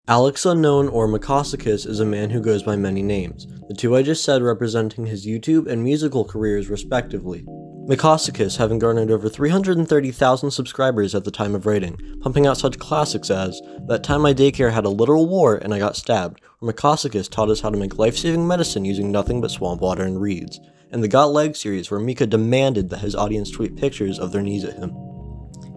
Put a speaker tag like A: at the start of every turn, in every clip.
A: Alex Unknown, or Mikasikis, is a man who goes by many names, the two I just said representing his YouTube and musical careers respectively. Mikasikis having garnered over 330,000 subscribers at the time of writing, pumping out such classics as That Time My Daycare Had a Literal War and I Got Stabbed, or Mikasikis taught us how to make life-saving medicine using nothing but swamp water and reeds, and the Got Leg series where Mika demanded that his audience tweet pictures of their knees at him.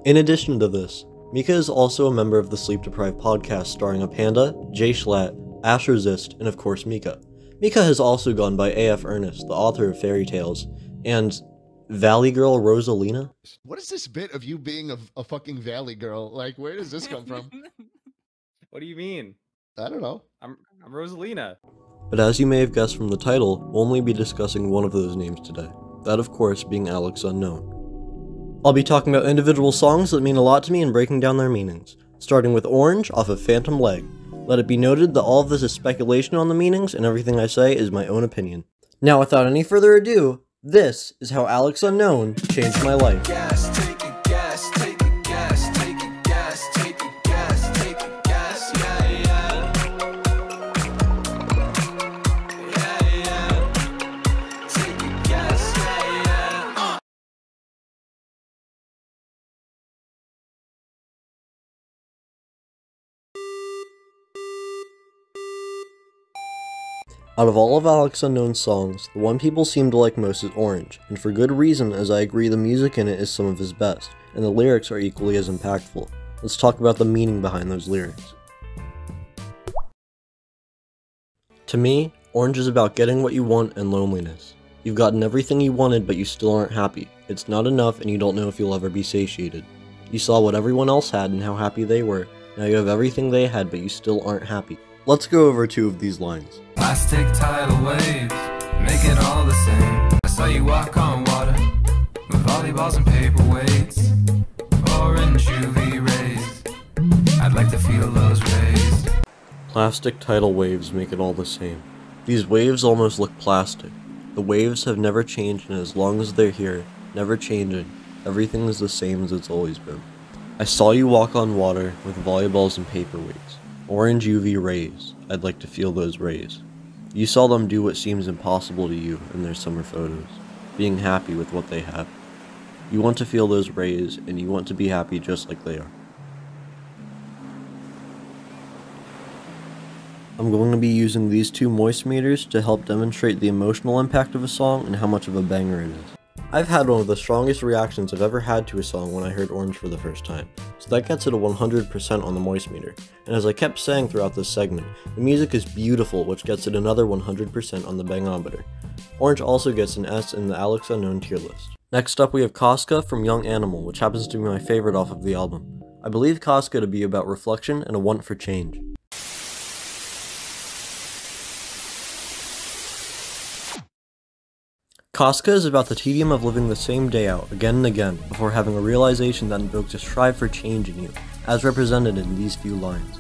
A: In addition to this, Mika is also a member of the Sleep Deprived podcast starring a panda, Jay Schlatt, Ash Resist, and of course Mika. Mika has also gone by AF Ernest, the author of Fairy Tales, and Valley Girl Rosalina?
B: What is this bit of you being a fucking Valley Girl? Like, where does this come from?
C: What do you mean?
B: I don't know.
C: I'm Rosalina.
A: But as you may have guessed from the title, we'll only be discussing one of those names today. That of course being Alex Unknown. I'll be talking about individual songs that mean a lot to me and breaking down their meanings, starting with Orange off of Phantom Leg. Let it be noted that all of this is speculation on the meanings, and everything I say is my own opinion. Now without any further ado, this is how Alex Unknown changed my life. Out of all of Alex Unknown's songs, the one people seem to like most is Orange, and for good reason, as I agree the music in it is some of his best, and the lyrics are equally as impactful. Let's talk about the meaning behind those lyrics. To me, Orange is about getting what you want and loneliness. You've gotten everything you wanted, but you still aren't happy. It's not enough, and you don't know if you'll ever be satiated. You saw what everyone else had and how happy they were. Now you have everything they had, but you still aren't happy. Let's go over two of these lines.
D: Plastic tidal waves, make it all the same. I saw you walk on water, with volleyballs and paperweights. Orange UV rays, I'd like to feel those rays.
A: Plastic tidal waves make it all the same. These waves almost look plastic. The waves have never changed, and as long as they're here, never changing, everything is the same as it's always been. I saw you walk on water, with volleyballs and paperweights. Orange UV rays, I'd like to feel those rays. You saw them do what seems impossible to you in their summer photos, being happy with what they have. You want to feel those rays, and you want to be happy just like they are. I'm going to be using these two moist meters to help demonstrate the emotional impact of a song and how much of a banger it is. I've had one of the strongest reactions I've ever had to a song when I heard Orange for the first time, so that gets it a 100% on the moist meter, and as I kept saying throughout this segment, the music is beautiful, which gets it another 100% on the bangometer. Orange also gets an S in the Alex Unknown tier list. Next up we have Casca from Young Animal, which happens to be my favorite off of the album. I believe Casca to be about reflection and a want for change. Casca is about the tedium of living the same day out again and again before having a realization that invokes a strive for change in you, as represented in these few lines.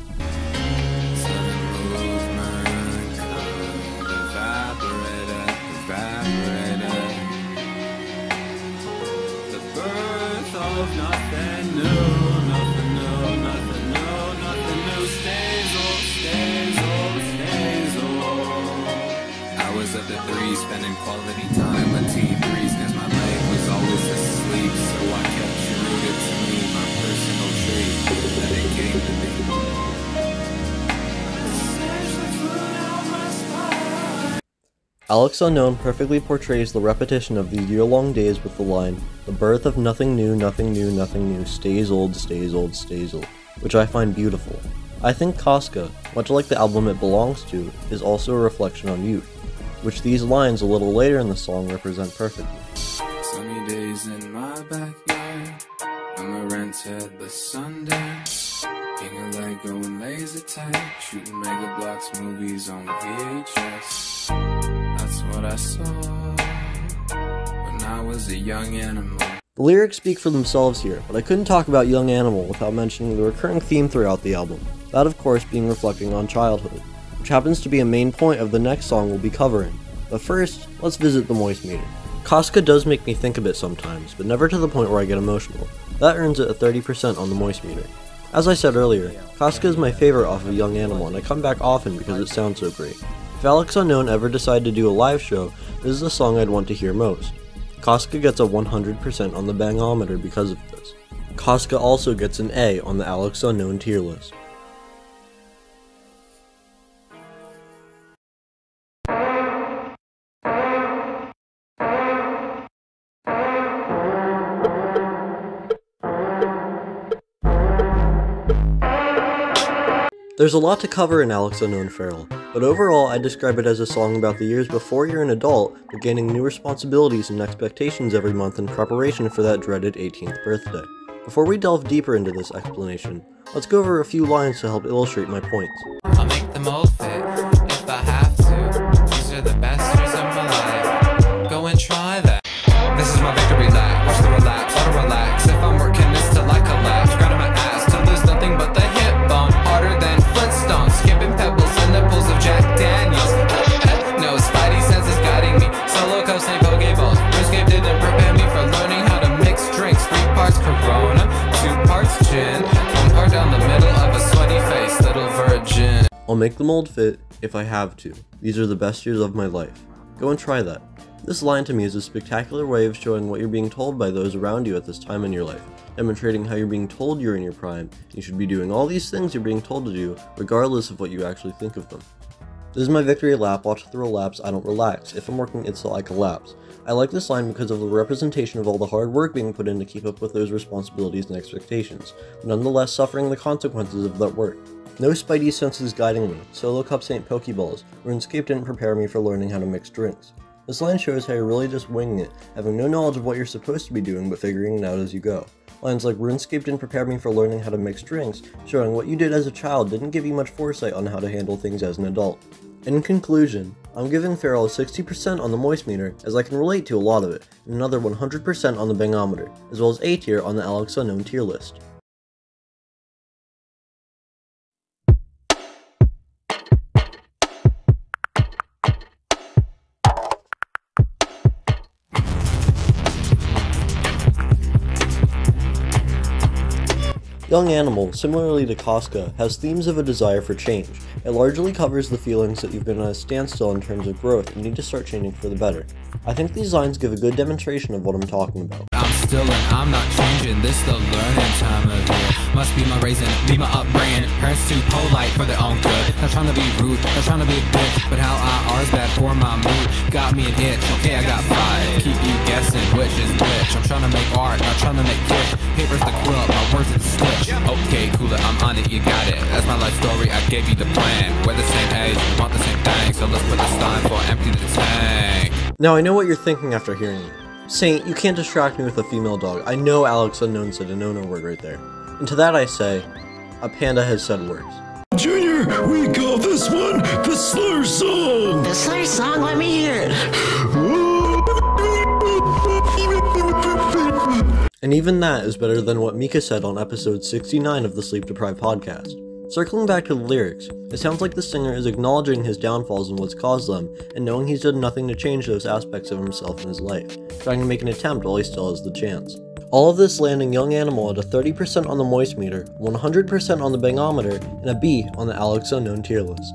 D: Up at 3, spending quality time with T3s, cause my leg was always asleep, so I kept you rooted to me, my personal trait, that it came to me.
A: Alex Unknown perfectly portrays the repetition of these year-long days with the line, "The birth of nothing new, nothing new, nothing new, stays old, stays old, stays old," which I find beautiful. I think Casca, much like the album it belongs to, is also a reflection on youth, which these lines a little later in the song represent perfectly.
D: Sunny days in my backyard, I'm a renter but Sundance, king of Lego and laser tag, shooting Mega Bloks movies on VHS. That's what I saw when I was a young animal.
A: The lyrics speak for themselves here, but I couldn't talk about Young Animal without mentioning the recurring theme throughout the album, that of course being reflecting on childhood, which happens to be a main point of the next song we'll be covering. But first, let's visit the moist meter. Casca does make me think a bit sometimes, but never to the point where I get emotional. That earns it a 30% on the moist meter. As I said earlier, Casca is my favorite off of Young Animal, and I come back often because it sounds so great. If Alex Unknown ever decided to do a live show, this is the song I'd want to hear most. Casca gets a 100% on the Bangometer because of this. Casca also gets an A on the Alex Unknown tier list. There's a lot to cover in Alex Unknown Feral, but overall I describe it as a song about the years before you're an adult, but gaining new responsibilities and expectations every month in preparation for that dreaded 18th birthday. Before we delve deeper into this explanation, let's go over a few lines to help illustrate my points.
E: I'll make them all fit if I have to. These are the best years of my life. Go and try that. This is my victory lap. Watch the relapse, auto relax. If I'm working this till I collapse, grinding my ass till there's nothing but the hip bump. Harder than Flintstones, skipping pebbles in the pools of Jack Daniels. No spidey senses guiding me. Solo cups and Pokeballs. RuneScape didn't prepare me for learning how to mix drinks. 3 parts Corona, 2 parts gin, 1 part down the middle of a sweaty face, little virgin.
A: I'll make the mold fit if I have to. These are the best years of my life. Go and try that. This line to me is a spectacular way of showing what you're being told by those around you at this time in your life, demonstrating how you're being told you're in your prime. You should be doing all these things you're being told to do, regardless of what you actually think of them. This is my victory lap. Watch the relapse, I don't relax. If I'm working, it's till I collapse. I like this line because of the representation of all the hard work being put in to keep up with those responsibilities and expectations, but nonetheless suffering the consequences of that work. No spidey senses guiding me. Solo cups ain't Pokeballs. RuneScape didn't prepare me for learning how to mix drinks. This line shows how you're really just winging it, having no knowledge of what you're supposed to be doing but figuring it out as you go. Lines like RuneScape didn't prepare me for learning how to mix drinks, showing what you did as a child didn't give you much foresight on how to handle things as an adult. In conclusion, I'm giving Feral a 60% on the Moist meter, as I can relate to a lot of it, and another 100% on the Bangometer, as well as A tier on the Alex Unknown tier list. Young Animal, similarly to Casca, has themes of a desire for change. It largely covers the feelings that you've been at a standstill in terms of growth and need to start changing for the better. I think these lines give a good demonstration of what I'm talking about.
E: I'm still and I'm not changing, this the learning time of year. Must be my raising, be my upbringing. Parents too polite for their own good. Not trying to be rude, not trying to be a bitch, but how I is bad for my mood. Got me an itch, okay I got 5. Keep you guessing which is which. I'm trying to make art, not trying to make kids. Paper's the club, my words are the stitch. Okay, cool it, I'm on it, you got it. That's my life story, I gave you the plan. We're the same age, we want the same thing, so let's put this time for empty the tank.
A: Now I know what you're thinking after hearing me. Saint, you can't distract me with a female dog. I know Alex Unknown said a no-no word right there. And to that I say, a panda has said words.
F: Junior, we call this one the slur song!
G: The slur song, let me hear it.
A: And even that is better than what Mika said on episode 69 of the Sleep Deprived podcast. Circling back to the lyrics, it sounds like the singer is acknowledging his downfalls and what's caused them, and knowing he's done nothing to change those aspects of himself in his life, trying to make an attempt while he still has the chance. All of this landing Young Animal at a 30% on the Moist meter, 100% on the Bangometer, and a B on the Alex Unknown tier list.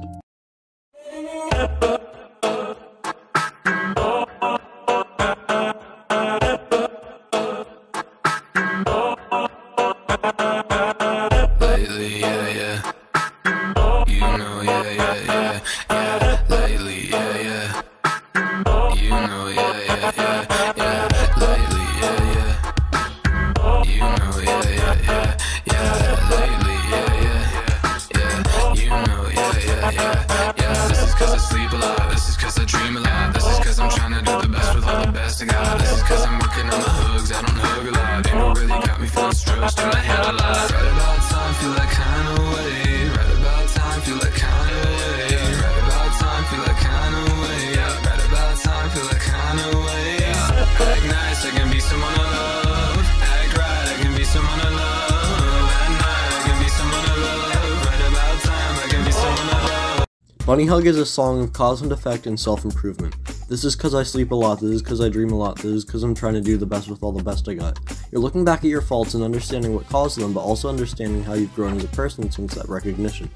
D: This is cause I sleep a lot, this is cause I dream a lot. This is cause I'm trying to do the best with all the best I got. This is cause I'm working on my hugs, I don't hug a lot. Ain't no really got me feeling stressed in my head a lot. Right about time, feel like kinda way. Right about time, feel like kinda way. Right about time, feel like kinda way. Yeah. Right about time, feel like kinda way. Yeah. Act nice, I can be someone I love. Act right, I can be someone I love. At night, I can be someone I love. Right about time, I can be someone I love.
A: Bunny Hug is a song of cause and effect and self-improvement. This is cause I sleep a lot, this is cause I dream a lot, this is cause I'm trying to do the best with all the best I got. You're looking back at your faults and understanding what caused them, but also understanding how you've grown as a person since that recognition.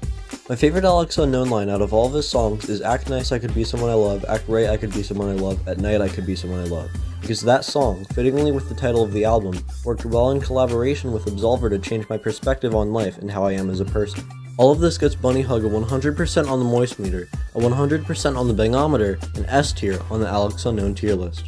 A: My favorite Alex Unknown line out of all of his songs is Act Nice, I Could Be Someone I Love, Act Right, I Could Be Someone I Love, At Night, I Could Be Someone I Love. Because that song, fittingly with the title of the album, worked well in collaboration with Absolver to change my perspective on life and how I am as a person. All of this gets Bunny Hug a 100% on the Moist meter, a 100% on the Bangometer, an S tier on the Alex Unknown tier list.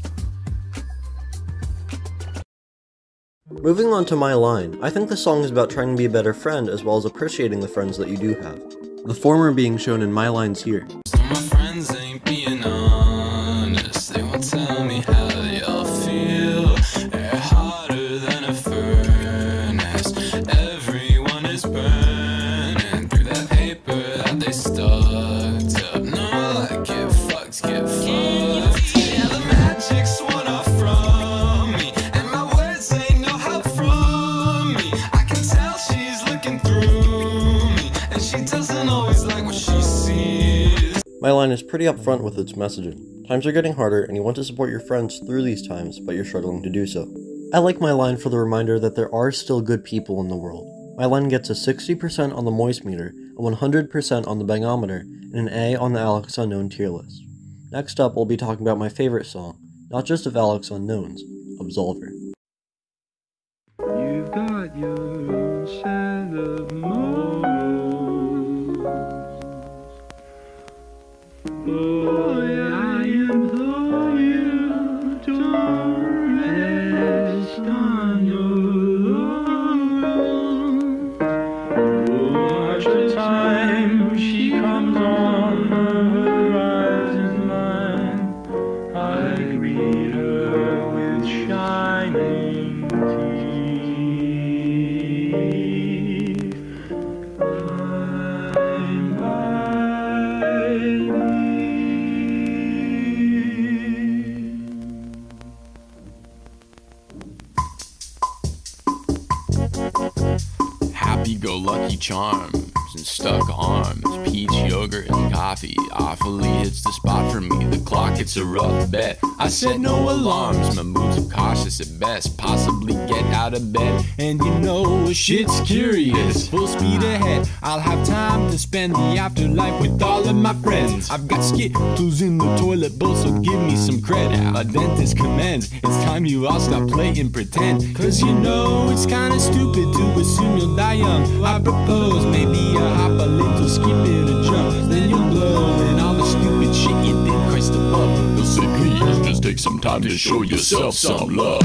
A: Moving on to my line, I think the song is about trying to be a better friend as well as appreciating the friends that you do have. The former being shown in my lines here.
E: Some of my friends ain't being honest. They won't tell me how they all feel. They're hotter than a furnace. Everyone is burning through that paper that they stuck up. No, like get fucked, get fucked. Yeah, the magic's worn off from me, and my words ain't no help from me. I can tell she's looking through me, and she doesn't always like what she sees.
A: My line is pretty upfront with its messaging. Times are getting harder and you want to support your friends through these times, but you're struggling to do so. I like my line for the reminder that there are still good people in the world. My line gets a 60% on the Moist meter, a 100% on the Bangometer, and an A on the Alex Unknown tier list. Next up, we'll be talking about my favorite song, not just of Alex Unknown's, Absolver.
H: You've got your own set of morals. Boy, I implore you, don't rest on your laurels. Watch the time she comes on the horizon line. I greet her with shining teeth. Fine by me.
I: Happy-go-lucky charms and stuck arms, peach yogurt and coffee awfully hits the spot for me. The clock hits a rough bet. I set no alarms, my moods are cautious at best. Possibly get out of bed, and you know shit's curious. Full speed ahead, I'll have time to spend the afterlife with all of my friends. I've got Skittles in the toilet bowl, so give me some credit. My dentist commands, it's time you all stop playing pretend. Cause you know it's kinda stupid to assume you'll die young. I propose maybe a hop, a little skip and a jump, then you'll blow, and all the stupid shit you did Christ above. They'll say please just take some time to show yourself some love.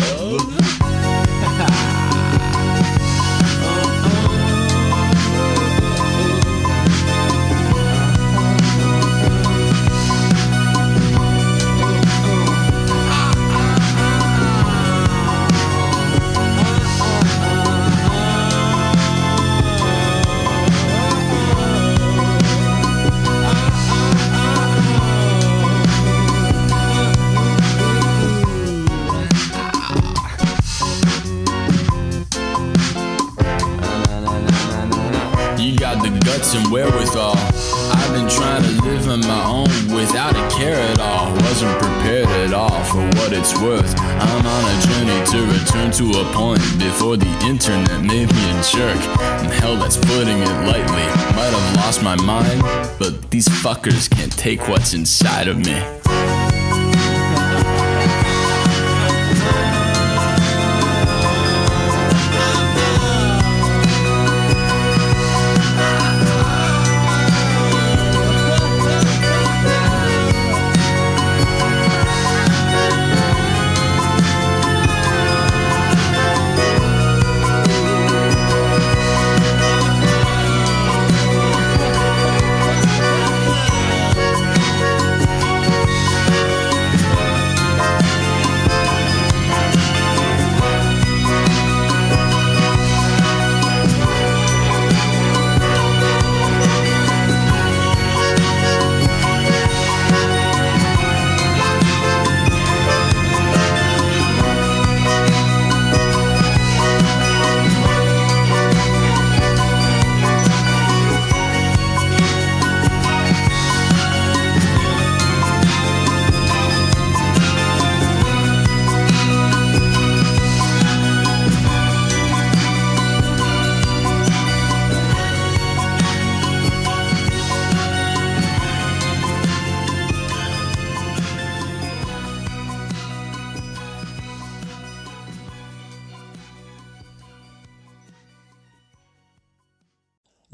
I: You got the guts and wherewithal. I've been trying to live on my own without a care at all. Wasn't prepared at all for what it's worth. I'm on a journey to return to a point before the internet made me a jerk. And hell, that's putting it lightly. Might have lost my mind, but these fuckers can't take what's inside of me.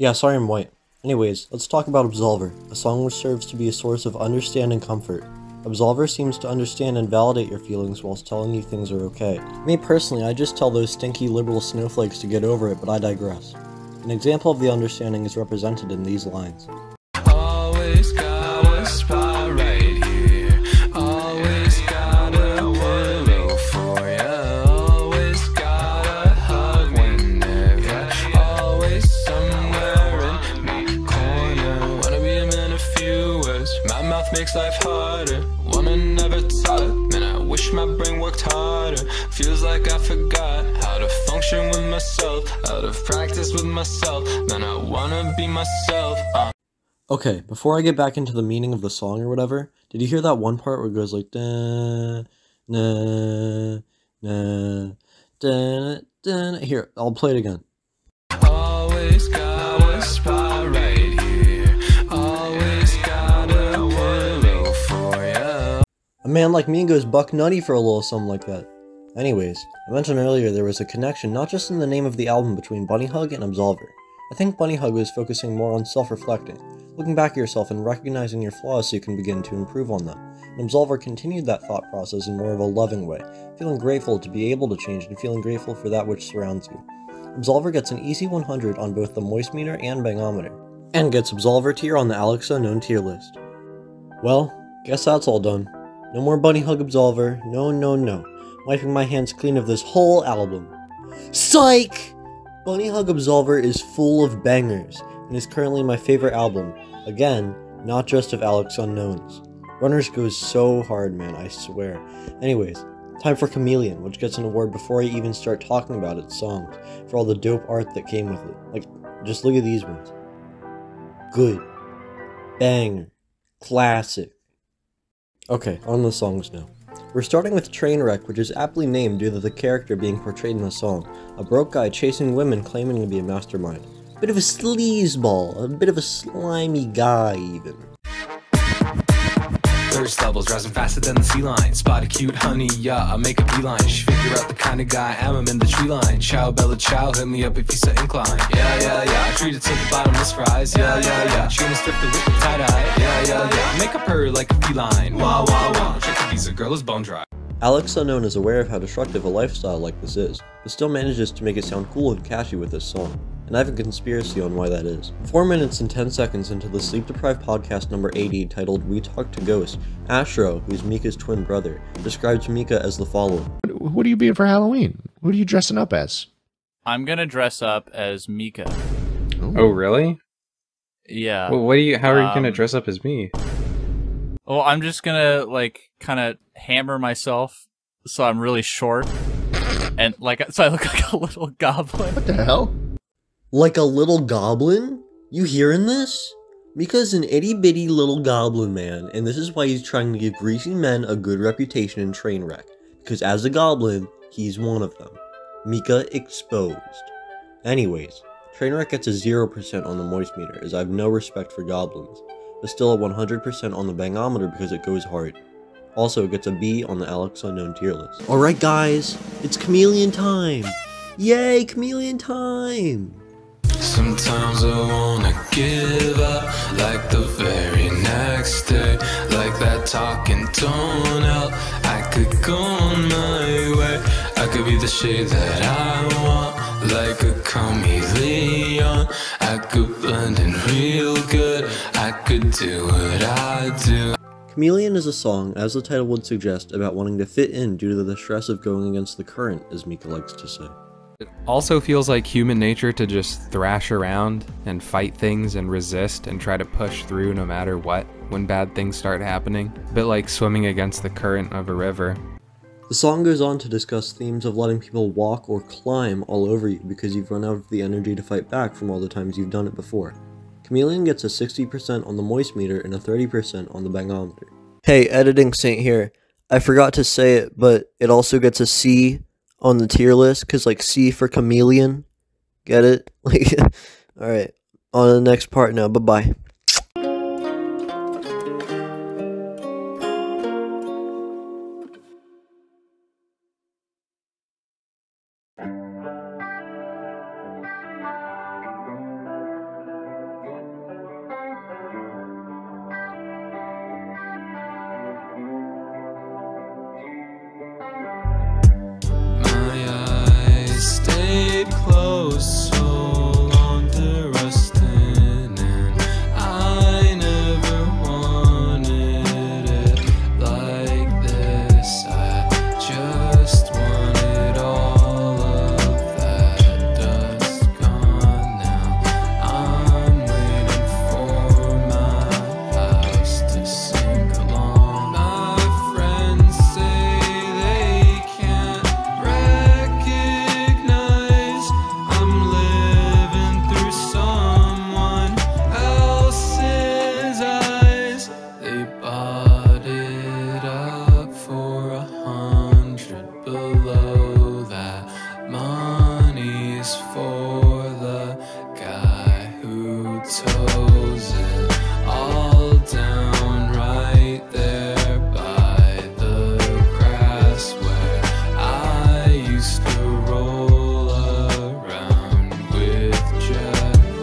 A: Yeah, sorry I'm white. Anyways, let's talk about Absolver, a song which serves to be a source of understanding comfort. Absolver seems to understand and validate your feelings whilst telling you things are okay. Me personally, I just tell those stinky liberal snowflakes to get over it, but I digress. An example of the understanding is represented in these lines.
D: Always got a spot right here. Always got a pillow for ya. Always got a hug whenever. Always somewhere in my corner. Wanna be a man of few words. My mouth makes life harder. Wanna never talk. Man, I wish my brain worked harder. Feels like I forgot how to function with myself. Out of practice with myself. Man, I wanna be myself.
A: Okay, before I get back into the meaning of the song or whatever, did you hear that one part where it goes like da na na da da? Here, I'll play it again.
D: Always got a spot right here. Always got a pillow for ya.
A: A man like me goes buck nutty for a little something like that. Anyways, I mentioned earlier there was a connection not just in the name of the album between Bunny Hug and Absolver. I think Bunny Hug was focusing more on self-reflecting, looking back at yourself and recognizing your flaws so you can begin to improve on them. And Absolver continued that thought process in more of a loving way, feeling grateful to be able to change and feeling grateful for that which surrounds you. Absolver gets an easy 100 on both the Moist Meter and Bangometer, and gets Absolver tier on the Alex Unknown tier list. Well, guess that's all done. No more Bunny Hug Absolver, no. Wiping my hands clean of this whole album. Psych! Bunny Hug Absolver is full of bangers, and is currently my favorite album. Again, not just of Alex Unknown's. Runners goes so hard, man, I swear. Anyways, time for Chameleon, which gets an award before I even start talking about its songs, for all the dope art that came with it. Like, just look at these ones. Good. Banger. Classic. Okay, on the songs now. We're starting with Trainwreck, which is aptly named due to the character being portrayed in the song. A broke guy chasing women claiming to be a mastermind. Bit of a sleazeball, a bit of a slimy guy even.
D: Thirst levels rising faster than the sea line. Spot a cute honey, yeah, I make a beeline. She figure out the kind of guy I am, I'm in the tree line. Chow, Bella Chow, hit me up if you so inclined. Yeah, I treat it to the bottomless fries. Yeah. Tuna strip the whip with tie-dye. Yeah. Make up her like a feline. Wow. Check the visa, girl is bone dry.
A: Alex Unknown is aware of how destructive a lifestyle like this is, but still manages to make it sound cool and catchy with this song. And I have a conspiracy on why that is. 4 minutes and 10 seconds into the Sleep Deprived podcast number 80 titled We Talk to Ghosts, Astro, who's Mika's twin brother, describes Mika as the following.
B: What are you being for Halloween? What are you dressing up as?
J: I'm gonna dress up as Mika.
C: Oh, really?
J: Yeah.
C: Well, how are you gonna dress up as me?
J: Well, I'm just gonna, kind of hammer myself so I'm really short. And, so I look like a little goblin.
B: What the hell?
A: Like a little goblin? You hearing this? Mika's an itty-bitty little goblin man, and this is why he's trying to give greasy men a good reputation in Trainwreck. Because as a goblin, he's one of them. Mika exposed. Anyways, Trainwreck gets a 0% on the Moist Meter, as I have no respect for goblins, but still a 100% on the Bangometer because it goes hard. Also, it gets a B on the Alex Unknown tier list. Alright guys, it's Chameleon time! Yay, Chameleon time!
D: Sometimes I wanna give up, like the very next day. Like that talking don't help. I could go on my way. I could be the shade that I want, like a chameleon. I could blend in real good. I could do what I do.
A: Chameleon is a song, as the title would suggest, about wanting to fit in due to the stress of going against the current, as Mika likes to say.
K: It also feels like human nature to just thrash around and fight things and resist and try to push through no matter what when bad things start happening. A bit like swimming against the current of a river.
A: The song goes on to discuss themes of letting people walk or climb all over you because you've run out of the energy to fight back from all the times you've done it before. Chameleon gets a 60% on the Moist Meter and a 30% on the Bangometer. Hey, Editing Saint here. I forgot to say it, but it also gets a C on the tier list, because, C for Chameleon. Get it? Alright, on to the next part now. Bye-bye.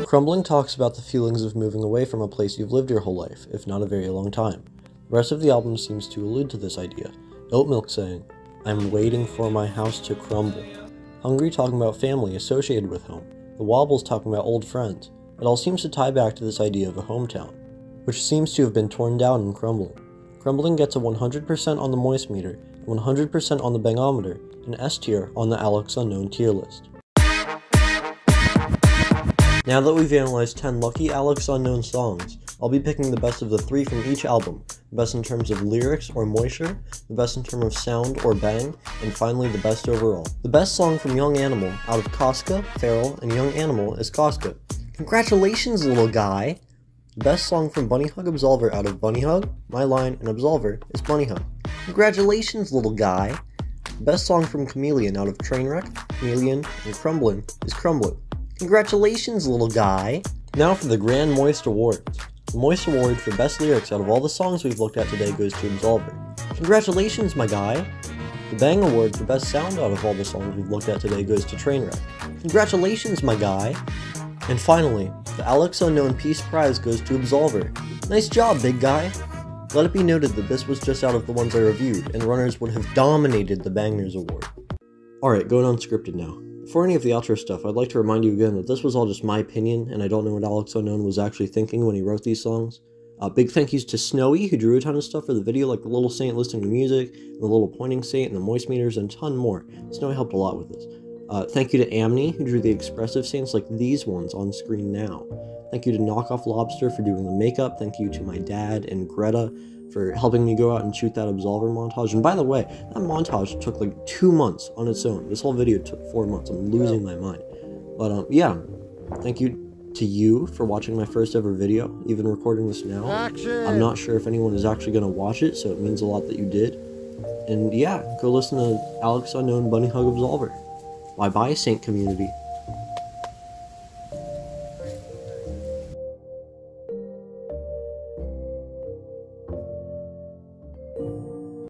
A: Crumbling talks about the feelings of moving away from a place you've lived your whole life, if not a very long time. The rest of the album seems to allude to this idea. Oatmilk saying, "I'm waiting for my house to crumble." Hungry talking about family associated with home. The Wobbles talking about old friends. It all seems to tie back to this idea of a hometown, which seems to have been torn down in Crumbling. Crumbling gets a 100% on the Moist meter, 100% on the Bangometer, and S tier on the Alex Unknown tier list. Now that we've analyzed 10 lucky Alex Unknown songs, I'll be picking the best of the 3 from each album, the best in terms of lyrics or moisture, the best in terms of sound or bang, and finally the best overall. The best song from Young Animal out of Casca, Feral, and Young Animal is Casca. Congratulations, little guy! The best song from Bunny Hug Absolver out of Bunny Hug, My Line, and Absolver is Bunny Hug. Congratulations, little guy! The best song from Chameleon out of Trainwreck, Chameleon, and Crumbling is Crumbling. Congratulations, little guy! Now for the Grand Moist Awards. The Moist Award for Best Lyrics out of all the songs we've looked at today goes to Absolver. Congratulations, my guy! The Bang Award for Best Sound out of all the songs we've looked at today goes to Trainwreck. Congratulations, my guy! And finally, the Alex Unknown Peace Prize goes to Absolver. Nice job, big guy! Let it be noted that this was just out of the ones I reviewed, and runners would have dominated the Bangers Award. Alright, going unscripted now. Before any of the outro stuff, I'd like to remind you again that this was all just my opinion, and I don't know what Alex Unknown was actually thinking when he wrote these songs. Big thank yous to Snowy, who drew a ton of stuff for the video, like the little saint listening to music, and the little pointing saint, and the moist meters, and a ton more. Snowy helped a lot with this. Thank you to Amni, who drew the expressive saints like these ones on screen now. Thank you to Knockoff Lobster for doing the makeup. Thank you to my dad and Greta for helping me go out and shoot that Absolver montage. And by the way, that montage took like 2 months on its own. This whole video took 4 months. I'm losing my mind. But yeah, thank you to you for watching my first ever video, even recording this now. I'm not sure if anyone is actually going to watch it, so it means a lot that you did. And yeah, go listen to Alex Unknown Bunny Hug Absolver. Bye bye, Saint community.